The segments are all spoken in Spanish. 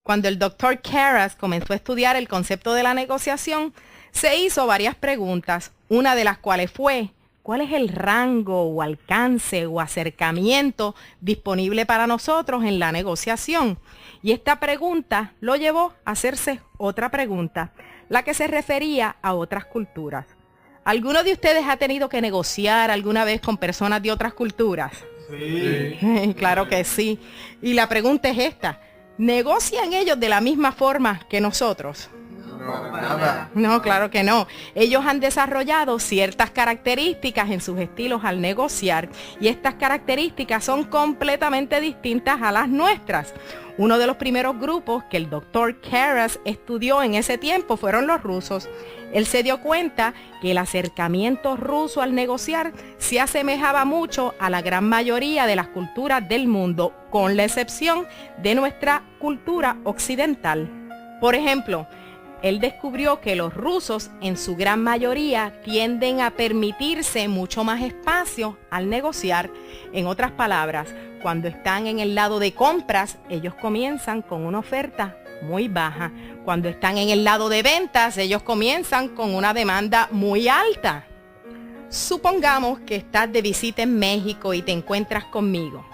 Cuando el doctor Karras comenzó a estudiar el concepto de la negociación, se hizo varias preguntas, una de las cuales fue: ¿cuál es el rango o alcance o acercamiento disponible para nosotros en la negociación? Y esta pregunta lo llevó a hacerse otra pregunta, la que se refería a otras culturas. ¿Alguno de ustedes ha tenido que negociar alguna vez con personas de otras culturas? Sí. Claro que sí. Y la pregunta es esta: ¿negocian ellos de la misma forma que nosotros? No, claro que no. Ellos han desarrollado ciertas características en sus estilos al negociar, y estas características son completamente distintas a las nuestras. Uno de los primeros grupos que el doctor Karras estudió en ese tiempo fueron los rusos. Él se dio cuenta que el acercamiento ruso al negociar se asemejaba mucho a la gran mayoría de las culturas del mundo, con la excepción de nuestra cultura occidental. Por ejemplo, él descubrió que los rusos en su gran mayoría tienden a permitirse mucho más espacio al negociar. En otras palabras, cuando están en el lado de compras, ellos comienzan con una oferta muy baja. Cuando están en el lado de ventas, ellos comienzan con una demanda muy alta. Supongamos que estás de visita en México y te encuentras conmigo.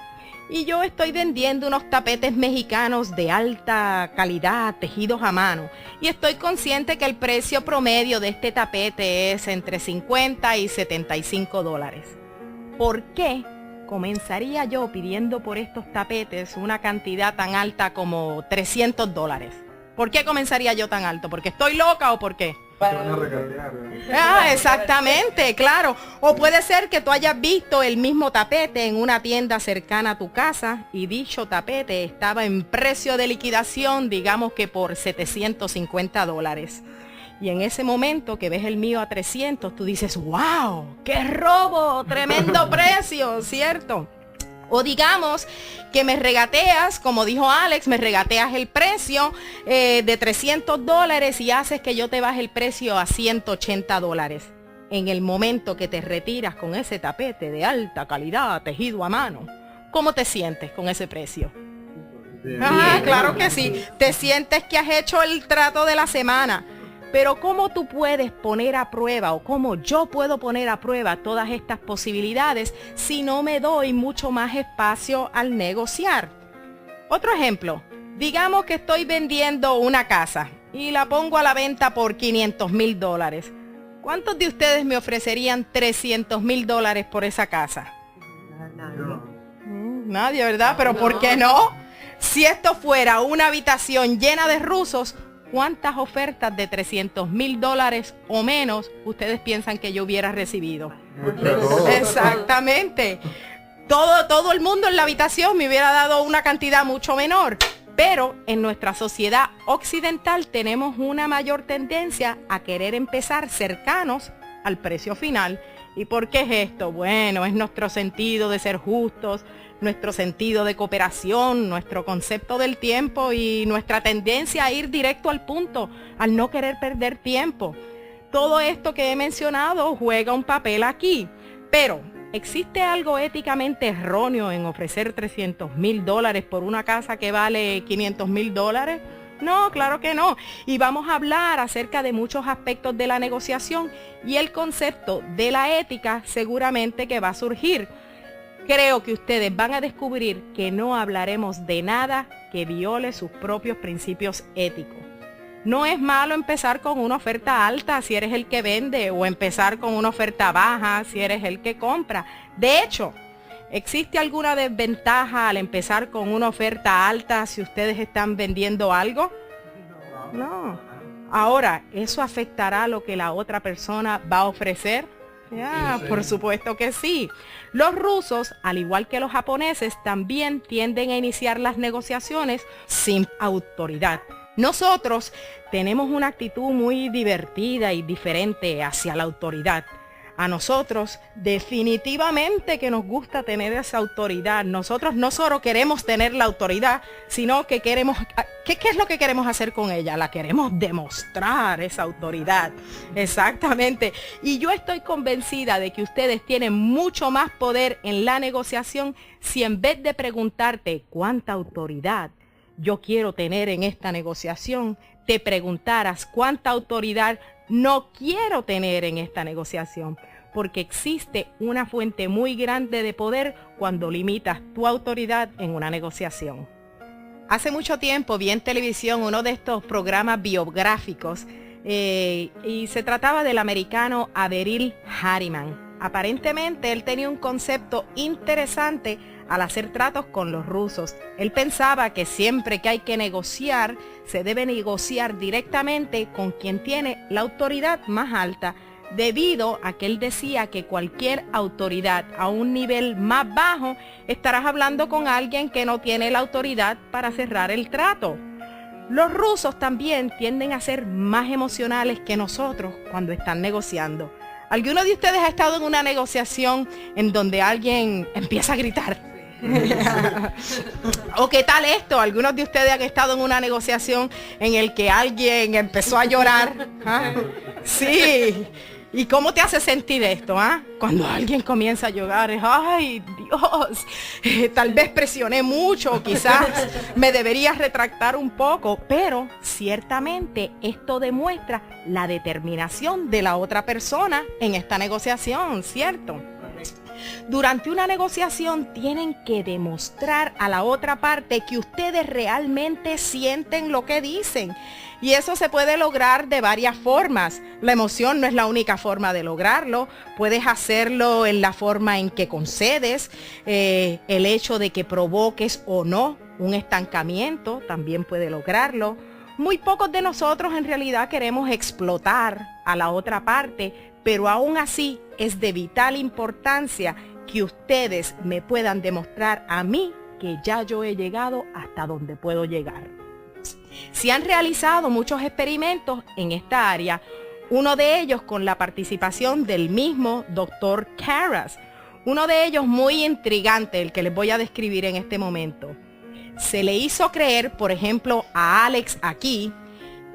Y yo estoy vendiendo unos tapetes mexicanos de alta calidad, tejidos a mano. Y estoy consciente que el precio promedio de este tapete es entre 50 y 75 dólares. ¿Por qué comenzaría yo pidiendo por estos tapetes una cantidad tan alta como 300 dólares? ¿Por qué comenzaría yo tan alto? ¿Porque estoy loca o por qué? Exactamente, claro. O puede ser que tú hayas visto el mismo tapete en una tienda cercana a tu casa y dicho tapete estaba en precio de liquidación, digamos que por 750 dólares. Y en ese momento que ves el mío a 300, tú dices: ¡wow! ¡Qué robo! ¡Tremendo precio! ¿Cierto? O digamos que me regateas, como dijo Alex, me regateas el precio de 300 dólares y haces que yo te baje el precio a 180 dólares. En el momento que te retiras con ese tapete de alta calidad, tejido a mano, ¿cómo te sientes con ese precio? Claro que sí. Te sientes que has hecho el trato de la semana. Pero ¿cómo tú puedes poner a prueba o cómo yo puedo poner a prueba todas estas posibilidades si no me doy mucho más espacio al negociar? Otro ejemplo, digamos que estoy vendiendo una casa y la pongo a la venta por 500,000 dólares. ¿Cuántos de ustedes me ofrecerían 300,000 dólares por esa casa? Nadie, ¿verdad? Pero ¿por qué no? Si esto fuera una habitación llena de rusos, ¿cuántas ofertas de 300,000 dólares o menos ustedes piensan que yo hubiera recibido? Exactamente. Todo el mundo en la habitación me hubiera dado una cantidad mucho menor. Pero en nuestra sociedad occidental tenemos una mayor tendencia a querer empezar cercanos al precio final. ¿Y por qué es esto? Bueno, es nuestro sentido de ser justos, nuestro sentido de cooperación, nuestro concepto del tiempo y nuestra tendencia a ir directo al punto, al no querer perder tiempo. Todo esto que he mencionado juega un papel aquí, pero ¿existe algo éticamente erróneo en ofrecer 300,000 dólares por una casa que vale 500,000 dólares? No, claro que no. Y vamos a hablar acerca de muchos aspectos de la negociación y el concepto de la ética seguramente que va a surgir. Creo que ustedes van a descubrir que no hablaremos de nada que viole sus propios principios éticos. No es malo empezar con una oferta alta si eres el que vende o empezar con una oferta baja si eres el que compra. De hecho, ¿existe alguna desventaja al empezar con una oferta alta si ustedes están vendiendo algo? No. Ahora, ¿eso afectará lo que la otra persona va a ofrecer? Por supuesto que sí. Los rusos, al igual que los japoneses, también tienden a iniciar las negociaciones sin autoridad. Nosotros tenemos una actitud muy divertida y diferente hacia la autoridad. A nosotros definitivamente que nos gusta tener esa autoridad. Nosotros no solo queremos tener la autoridad, sino que queremos, ¿qué es lo que queremos hacer con ella? La queremos demostrar, esa autoridad. Exactamente. Y yo estoy convencida de que ustedes tienen mucho más poder en la negociación si en vez de preguntarte cuánta autoridad, yo quiero tener en esta negociación, te preguntaras cuánta autoridad no quiero tener en esta negociación. Porque existe una fuente muy grande de poder cuando limitas tu autoridad en una negociación. Hace mucho tiempo vi en televisión uno de estos programas biográficos y se trataba del americano Averil Harriman. Aparentemente él tenía un concepto interesante al hacer tratos con los rusos. Él pensaba que siempre que hay que negociar, se debe negociar directamente con quien tiene la autoridad más alta, debido a que él decía que cualquier autoridad a un nivel más bajo, estarás hablando con alguien que no tiene la autoridad para cerrar el trato. Los rusos también tienden a ser más emocionales que nosotros cuando están negociando. ¿Alguno de ustedes ha estado en una negociación en donde alguien empieza a gritar? ¿O qué tal esto? Algunos de ustedes han estado en una negociación en el que alguien empezó a llorar. ¿Ah? Sí. ¿Y cómo te hace sentir esto? Cuando alguien comienza a llorar, ¡ay, Dios! Tal vez presioné mucho, quizás me debería retractar un poco, pero ciertamente esto demuestra la determinación de la otra persona en esta negociación, ¿cierto? Durante una negociación tienen que demostrar a la otra parte que ustedes realmente sienten lo que dicen. Y eso se puede lograr de varias formas. La emoción no es la única forma de lograrlo. Puedes hacerlo en la forma en que concedes, el hecho de que provoques o no un estancamiento también puede lograrlo. Muy pocos de nosotros en realidad queremos explotar a la otra parte, pero aún así es de vital importancia que ustedes me puedan demostrar a mí que ya yo he llegado hasta donde puedo llegar. Se han realizado muchos experimentos en esta área, uno de ellos con la participación del mismo Dr. Karras, uno de ellos muy intrigante, el que les voy a describir en este momento. Se le hizo creer, por ejemplo, a Alex aquí,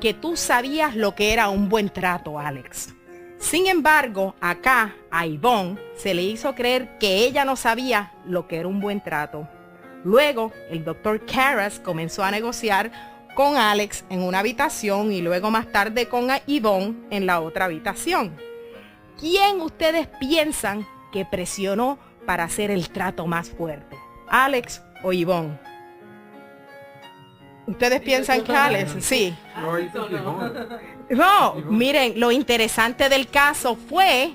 que tú sabías lo que era un buen trato, Alex. Sin embargo, acá a Yvonne se le hizo creer que ella no sabía lo que era un buen trato. Luego, el Dr. Karras comenzó a negociar con Alex en una habitación y luego más tarde con Yvonne en la otra habitación. ¿Quién ustedes piensan que presionó para hacer el trato más fuerte? ¿Alex o Yvonne? ¿Ustedes piensan que Alex? Sí. No, miren, lo interesante del caso fue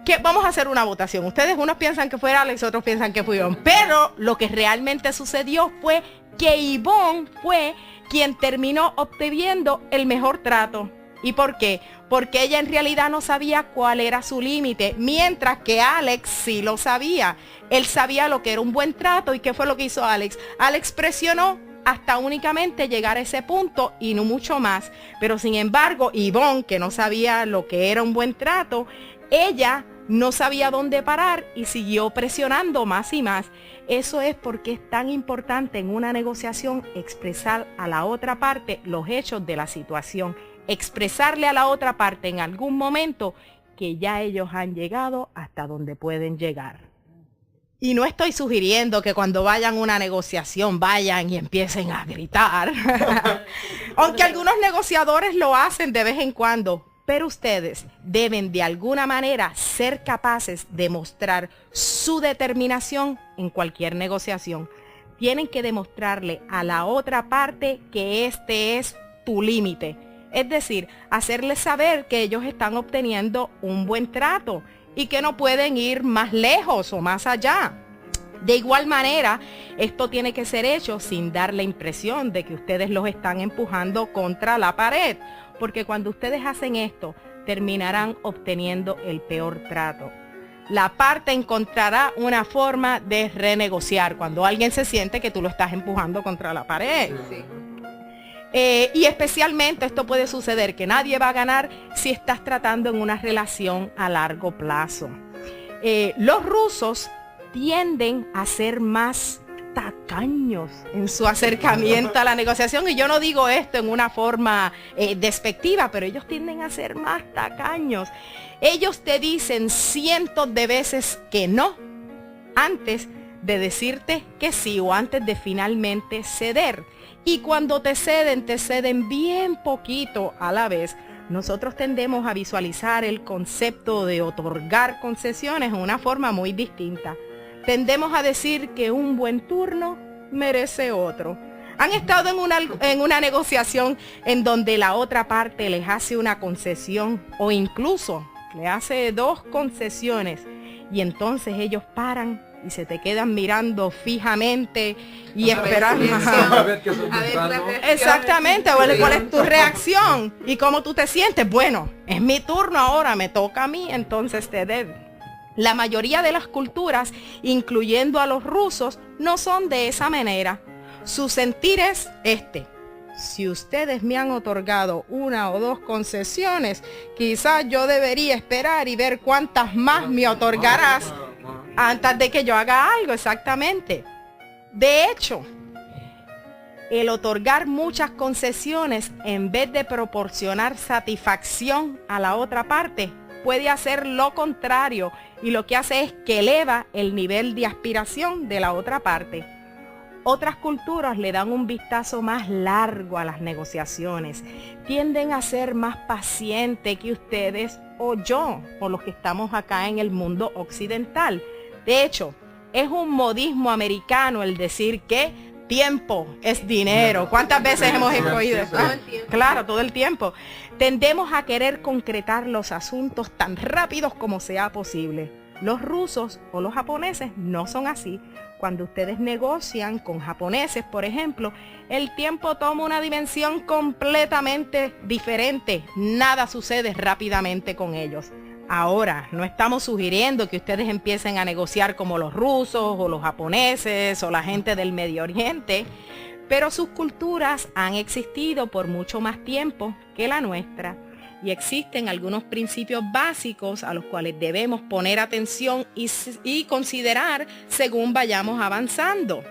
que vamos a hacer una votación. Ustedes, unos piensan que fue Alex, otros piensan que fue Yvonne. Pero lo que realmente sucedió fue que Yvonne fue quien terminó obteniendo el mejor trato. ¿Y por qué? Porque ella en realidad no sabía cuál era su límite, mientras que Alex sí lo sabía. Él sabía lo que era un buen trato. ¿Y qué fue lo que hizo Alex? Alex presionó hasta únicamente llegar a ese punto y no mucho más. Pero sin embargo, Yvonne, que no sabía lo que era un buen trato, ella no sabía dónde parar y siguió presionando más y más. Eso es porque es tan importante en una negociación expresar a la otra parte los hechos de la situación. Expresarle a la otra parte en algún momento que ya ellos han llegado hasta donde pueden llegar. Y no estoy sugiriendo que cuando vayan a una negociación vayan y empiecen a gritar. Aunque algunos negociadores lo hacen de vez en cuando. Pero ustedes deben de alguna manera ser capaces de mostrar su determinación en cualquier negociación. Tienen que demostrarle a la otra parte que este es tu límite. Es decir, hacerles saber que ellos están obteniendo un buen trato y que no pueden ir más lejos o más allá. De igual manera, esto tiene que ser hecho sin dar la impresión de que ustedes los están empujando contra la pared. Porque cuando ustedes hacen esto, terminarán obteniendo el peor trato. La parte encontrará una forma de renegociar cuando alguien se siente que tú lo estás empujando contra la pared. Sí. Y especialmente esto puede suceder, que nadie va a ganar si estás tratando en una relación a largo plazo. Los rusos tienden a ser más tacaños en su acercamiento a la negociación, y yo no digo esto en una forma despectiva, pero ellos tienden a ser más tacaños. Ellos te dicen cientos de veces que no antes de decirte que sí o antes de finalmente ceder. Y cuando te ceden bien poquito a la vez. Nosotros tendemos a visualizar el concepto de otorgar concesiones de una forma muy distinta. Tendemos a decir que un buen turno merece otro. ¿Han estado en una negociación en donde la otra parte les hace una concesión o incluso le hace 2 concesiones y entonces ellos paran y se te quedan mirando fijamente y esperando? Exactamente, ¿cuál es tu reacción? ¿Y cómo tú te sientes? Bueno, es mi turno ahora, me toca a mí, entonces te debo. La mayoría de las culturas, incluyendo a los rusos, no son de esa manera. Su sentir es este: si ustedes me han otorgado 1 o 2 concesiones, quizás yo debería esperar y ver cuántas más me otorgarás antes de que yo haga algo. Exactamente. De hecho, el otorgar muchas concesiones en vez de proporcionar satisfacción a la otra parte puede hacer lo contrario, y lo que hace es que eleva el nivel de aspiración de la otra parte. Otras culturas le dan un vistazo más largo a las negociaciones, tienden a ser más pacientes que ustedes o yo, o los que estamos acá en el mundo occidental. De hecho, es un modismo americano el decir que tiempo es dinero. ¿Cuántas veces hemos oído eso? Claro, todo el tiempo. Tendemos a querer concretar los asuntos tan rápidos como sea posible. Los rusos o los japoneses no son así. Cuando ustedes negocian con japoneses, por ejemplo, el tiempo toma una dimensión completamente diferente. Nada sucede rápidamente con ellos. Ahora, no estamos sugiriendo que ustedes empiecen a negociar como los rusos o los japoneses o la gente del Medio Oriente, pero sus culturas han existido por mucho más tiempo que la nuestra y existen algunos principios básicos a los cuales debemos poner atención y considerar según vayamos avanzando.